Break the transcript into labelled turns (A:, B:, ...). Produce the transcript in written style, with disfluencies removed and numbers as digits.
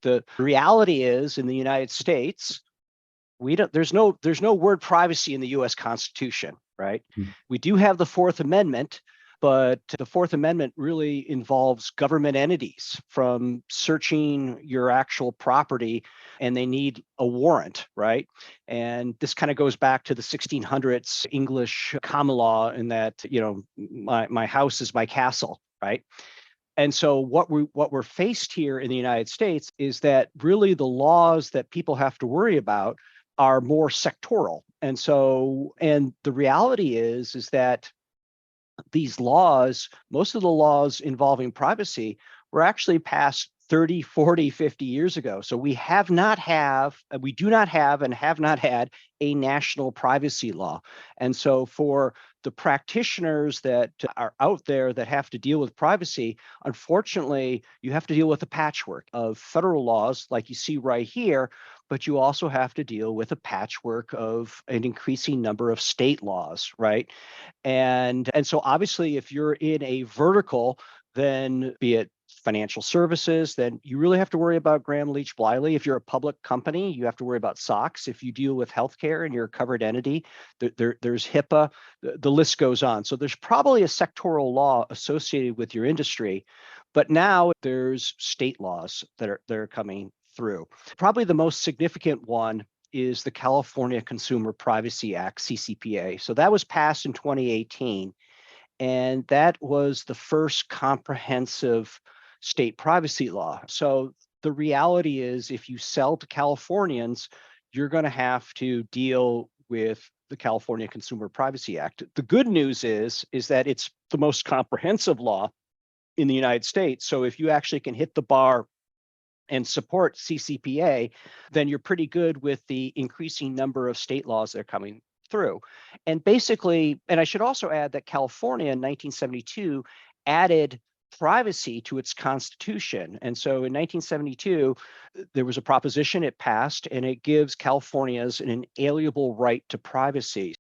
A: The reality is in the United States, there's no word privacy in the US Constitution, right? We do have the Fourth Amendment, but the Fourth Amendment really involves government entities from searching your actual property, and they need a warrant, right? And this kind of goes back to the 1600s English common law in that, my house is my castle, right? And so what we're faced here in the United States is that really the laws that people have to worry about are more sectoral. And the reality is that these laws, most of the laws involving privacy, were actually passed 30, 40, 50 years ago. So we do not have and have not had a national privacy law. And so for the practitioners that are out there that have to deal with privacy, unfortunately, you have to deal with a patchwork of federal laws like you see right here, but you also have to deal with a patchwork of an increasing number of state laws, right? And so obviously, if you're in a vertical, then be it financial services, then you really have to worry about Graham, Leach, Bliley. If you're a public company, you have to worry about SOX. If you deal with healthcare and you're a covered entity, there's HIPAA. The list goes on. So there's probably a sectoral law associated with your industry, but now there's state laws that are coming through. Probably the most significant one is the California Consumer Privacy Act, CCPA. So that was passed in 2018, and that was the first comprehensive state privacy law. So the reality is, if you sell to Californians, you're going to have to deal with the California Consumer Privacy Act. The good news is that it's the most comprehensive law in the United States. So if you actually can hit the bar and support CCPA, then you're pretty good with the increasing number of state laws that are coming through. And basically, and I should also add that California in 1972 added privacy to its constitution. And so in 1972, there was a proposition, it passed, and it gives Californians an inalienable right to privacy.